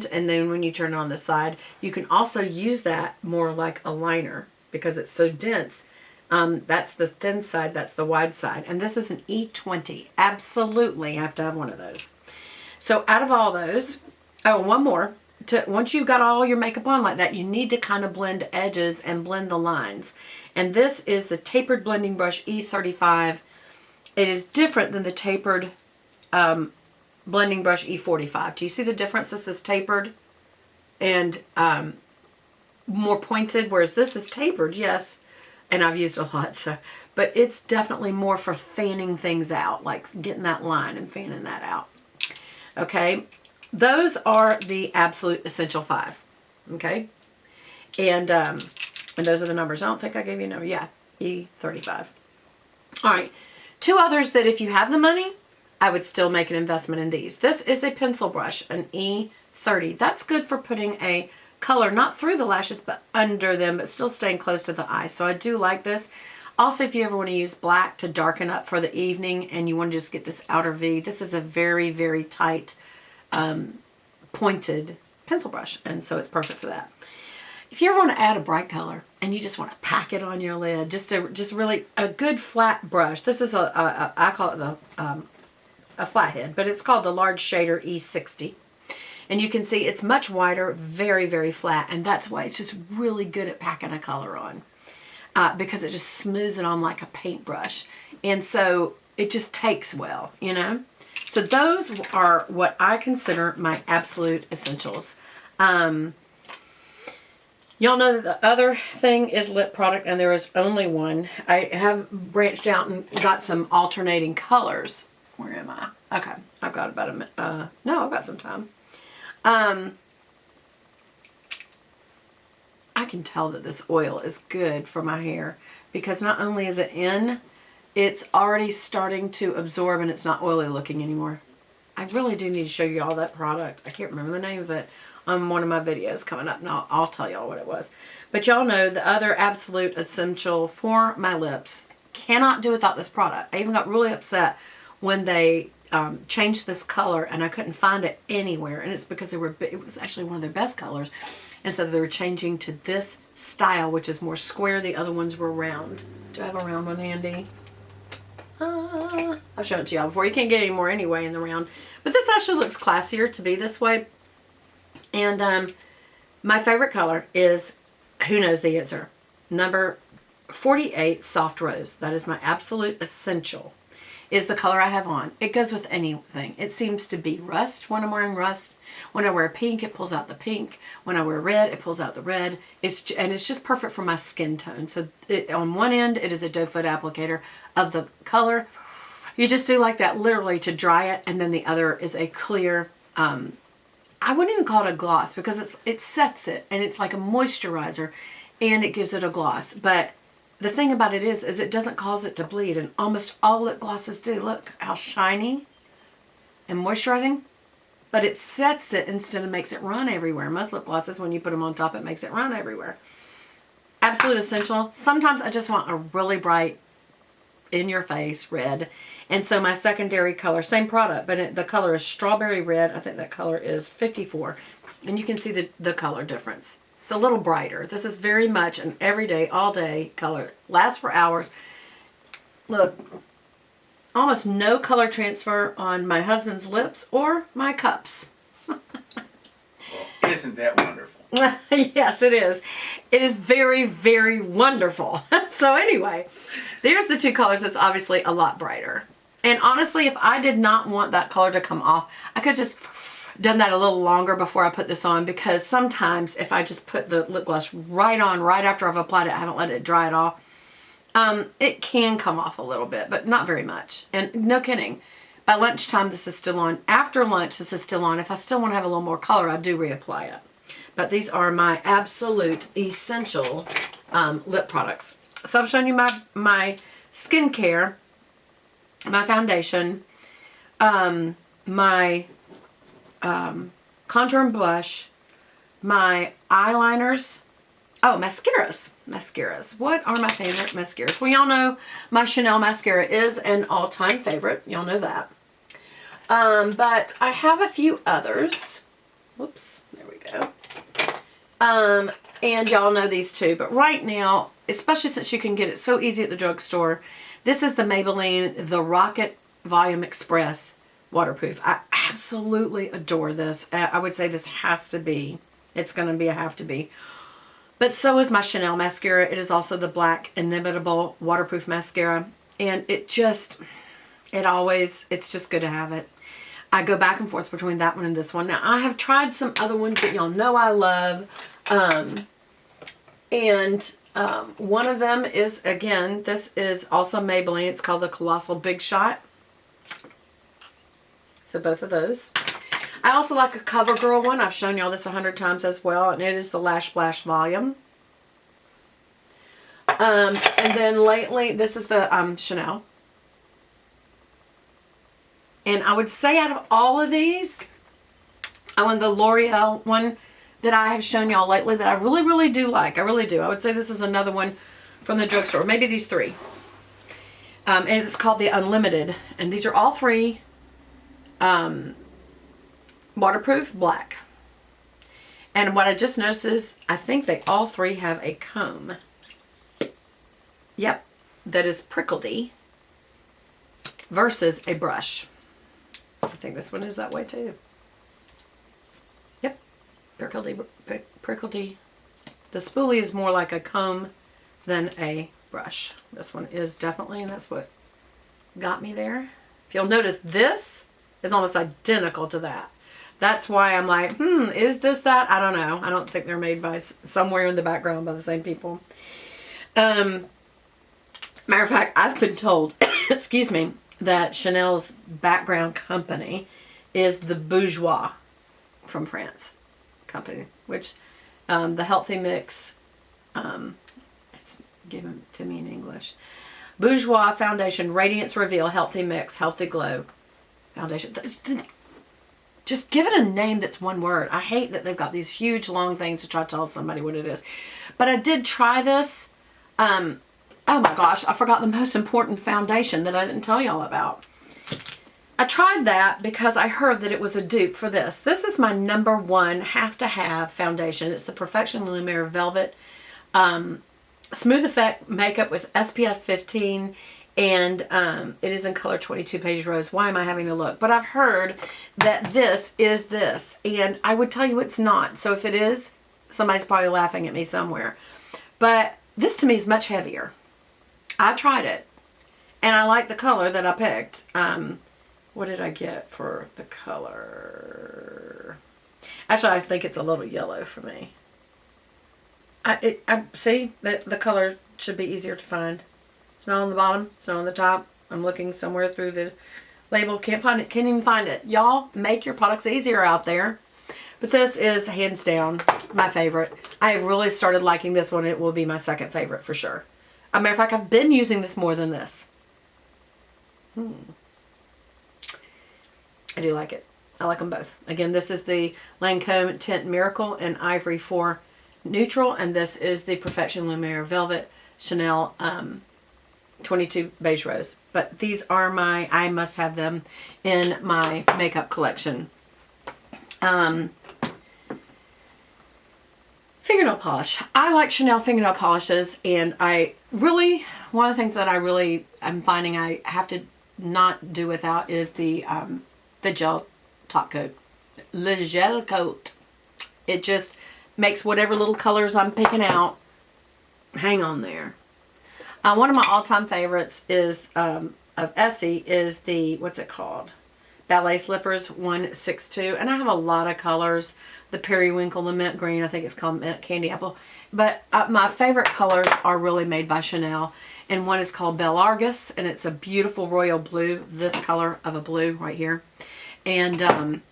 and then when you turn it on the side, you can also use that more like a liner because it's so dense. That's the thin side, that's the wide side. And this is an E20. Absolutely have to have one of those. So out of all those, oh, one more. Once you've got all your makeup on like that, you need to kind of blend edges and blend the lines. And this is the Tapered Blending Brush E35. It is different than the Tapered Blending Brush E45. Do you see the difference? This is tapered and more pointed, whereas this is tapered, yes, and I've used a lot, so, but it's definitely more for fanning things out, like getting that line and fanning that out. Okay, those are the Absolute Essential 5. Okay, and those are the numbers. I don't think I gave you a number. Yeah, E35. All right, two others that if you have the money, I would still make an investment in these. This is a pencil brush, an E30. That's good for putting a color, not through the lashes, but under them, but still staying close to the eye. So I do like this. Also, if you ever want to use black to darken up for the evening and you want to just get this outer V, this is a very, very tight, pointed pencil brush. And so it's perfect for that. If you ever want to add a bright color and you just want to pack it on your lid, just really a good flat brush. This is I call it a flathead, but it's called the Large Shader E60. And you can see it's much wider, very, very flat. And that's why it's just really good at packing a color on. Because it just smooths it on like a paintbrush. And so it just takes well, you know. So those are what I consider my absolute essentials. Y'all know that the other thing is lip product, and there is only one. I have branched out and got some alternating colors. Where am I? Okay, I've got about a minute. No, I've got some time. I can tell that this oil is good for my hair because not only is it in, it's already starting to absorb and it's not oily looking anymore. I really do need to show you all that product. I can't remember the name of it on one of my videos coming up. Now I'll tell y'all what it was. But y'all know the other absolute essential for my lips. Cannot do without this product. I even got really upset when they changed this color and I couldn't find it anywhere, and it's because it was actually one of their best colors, and so they were changing to this style, which is more square. The other ones were round. Do I have a round one handy? I've shown it to y'all before. You can't get any more anyway in the round, but this actually looks classier to be this way. And my favorite color is, who knows the answer, number 48 Soft Rose. That is my absolute essential. Is the color I have on. It goes with anything. It seems to be rust when I'm wearing rust. When I wear pink, it pulls out the pink. When I wear red, it pulls out the red. It's just perfect for my skin tone. So on one end, it is a doe foot applicator of the color. You just do like that literally to dry it, and then the other is a clear, I wouldn't even call it a gloss because it sets it, and it's like a moisturizer, and it gives it a gloss. But the thing about it is it doesn't cause it to bleed, and almost all lip glosses do. Look how shiny and moisturizing, but it sets it instead of makes it run everywhere. Most lip glosses, when you put them on top, it makes it run everywhere. Absolute essential. Sometimes I just want a really bright, in-your-face red, and so my secondary color, same product, but the color is strawberry red. I think that color is 54, and you can see the color difference. It's a little brighter. This is very much an everyday, all day color. Lasts for hours. Look, almost no color transfer on my husband's lips or my cups. Well, isn't that wonderful? Yes, it is. It is very, very wonderful. So anyway, there's the two colors. It's obviously a lot brighter. And honestly, if I did not want that color to come off, I could just done that a little longer before I put this on, because sometimes if I just put the lip gloss right on right after I've applied it, I haven't let it dry at all, it can come off a little bit, but not very much. And no kidding, by lunchtime this is still on. After lunch this is still on. If I still want to have a little more color, I do reapply it. But these are my absolute essential lip products. So I've shown you my skincare, my foundation, my contour and blush, my eyeliners, oh, mascaras. What are my favorite mascaras? Well, y'all know my Chanel mascara is an all-time favorite. Y'all know that. But I have a few others. Whoops, And y'all know these two. But right now, especially since you can get it so easy at the drugstore, this is the Maybelline The Rocket Volume Express Waterproof. I absolutely adore this. I would say this has to be. It's going to be a have to be. But so is my Chanel mascara. It is also the Black Inimitable Waterproof Mascara. And it's just good to have it. I go back and forth between that one and this one. Now, I have tried some other ones that y'all know I love. One of them is, again, this is also Maybelline. It's called the Colossal Big Shot. So both of those. I also like a CoverGirl one. I've shown y'all this 100 times as well. And it is the Lash Blast Volume. And then lately, this is the Chanel. And I would say out of all of these, I want the L'Oreal one that I have shown y'all lately that I really, really do like. I really do. I would say this is another one from the drugstore. Maybe these three. And it's called the Unlimited. And these are all three waterproof black. And what I just noticed is I think they all three have a comb. Yep. That is prickledy versus a brush. I think this one is that way too. Yep. Prickledy. The spoolie is more like a comb than a brush. This one is definitely, and that's what got me there. If you'll notice, this is almost identical to that. That's why I'm like, is this that? I don't know. I don't think they're made by somewhere in the background by the same people. Matter of fact, I've been told, excuse me, that Chanel's background company is the Bourjois from France company, which the Healthy Mix, it's given to me in English. Bourjois Foundation Radiance Reveal Healthy Mix Healthy Glow Foundation. Just give it a name that's one word. I hate that they've got these huge long things to try to tell somebody what it is. But I did try this. Oh my gosh, I forgot the most important foundation that I didn't tell y'all about. I tried that because I heard that it was a dupe for this. This is my number one have-to-have foundation. It's the Perfection Lumiere Velvet Smooth Effect Makeup with SPF 15. And it is in color 22 Page Rose. Why am I having to look? But I've heard that this is this. And I would tell you it's not. So if it is, somebody's probably laughing at me somewhere. But this to me is much heavier. I tried it. And I like the color that I picked. What did I get for the color? Actually, I think it's a little yellow for me. I see that the color should be easier to find. It's not on the bottom. It's not on the top. I'm looking somewhere through the label. Can't find it. Can't even find it. Y'all, make your products easier out there. But this is hands down my favorite. I really started liking this one. It will be my second favorite for sure. As a matter of fact, I've been using this more than this. I do like it. I like them both. Again, this is the Lancome Tint Miracle and Ivory 4 Neutral. And this is the Perfection Lumiere Velvet Chanel 22 Beige Rose. But these are I must have them in my makeup collection. Fingernail polish. I like Chanel fingernail polishes, and one of the things that I'm finding I have to not do without is the gel top coat. Le gel coat. It just makes whatever little colors I'm picking out hang on there. One of my all-time favorites is of Essie is the, what's it called? Ballet Slippers 162. And I have a lot of colors. The Periwinkle, the mint green, I think it's called mint candy apple. But my favorite colors are really made by Chanel. And one is called Belargus, and it's a beautiful royal blue, this color of a blue right here. And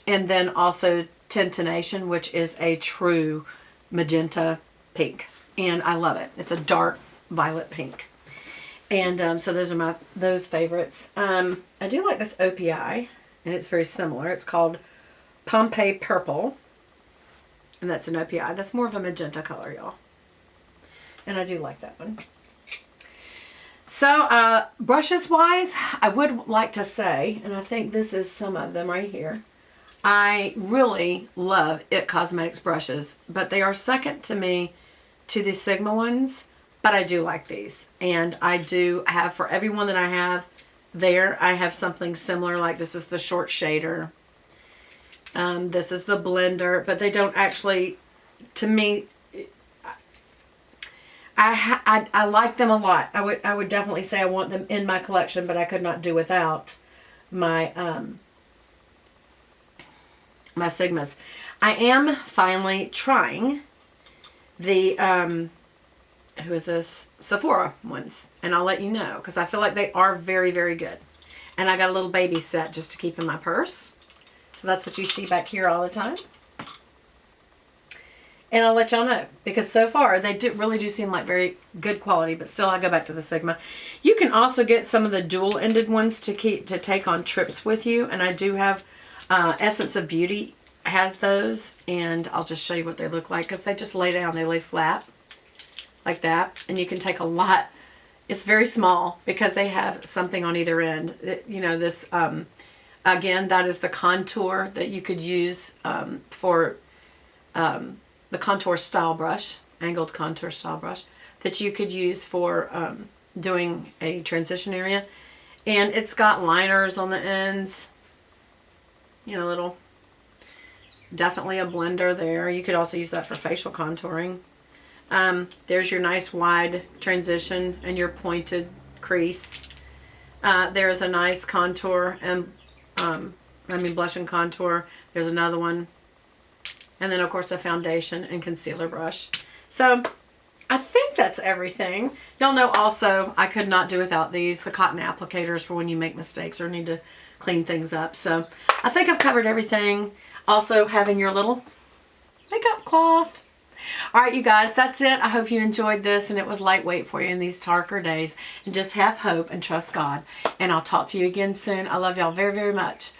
then also Tintination, which is a true magenta pink. And I love it. It's a dark violet pink. And so those are those favorites. I do like this OPI, and it's very similar. It's called Pompeii Purple, and that's an OPI. That's more of a magenta color, y'all. And I do like that one. So brushes wise, I would like to say, and I think this is some of them right here. I really love It Cosmetics brushes, but they are second to me to the Sigma ones, but I do like these. And I do have, for every one that I have there, I have something similar, like this is the short shader. This is the blender, but they don't actually, to me, I like them a lot. I would definitely say I want them in my collection, but I could not do without my my Sigmas. I am finally trying the who is this? Sephora ones, and I'll let you know, because I feel like they are very, very good. And I got a little baby set just to keep in my purse. So that's what you see back here all the time. And I'll let y'all know, because so far they really do seem like very good quality, but still I go back to the Sigma. You can also get some of the dual-ended ones to take on trips with you, and I do have Essence of Beauty has those, and I'll just show you what they look like, because they just lay down, they lay flat like that, and you can take a lot. It's very small because they have something on either end. You know, this again, that is the contour that you could use for the contour style brush, angled contour style brush, that you could use for doing a transition area. And it's got liners on the ends, you know, definitely a blender there. You could also use that for facial contouring. There's your nice wide transition and your pointed crease. There's a nice contour and blush and contour. There's another one. And then, of course, a foundation and concealer brush. So, I think that's everything. Y'all know also, I could not do without these, the cotton applicators for when you make mistakes or need to clean things up. So, I think I've covered everything. Also, having your little makeup cloth. All right, you guys, that's it. I hope you enjoyed this and it was lightweight for you in these darker days. And just have hope and trust God. And I'll talk to you again soon. I love y'all very, very much.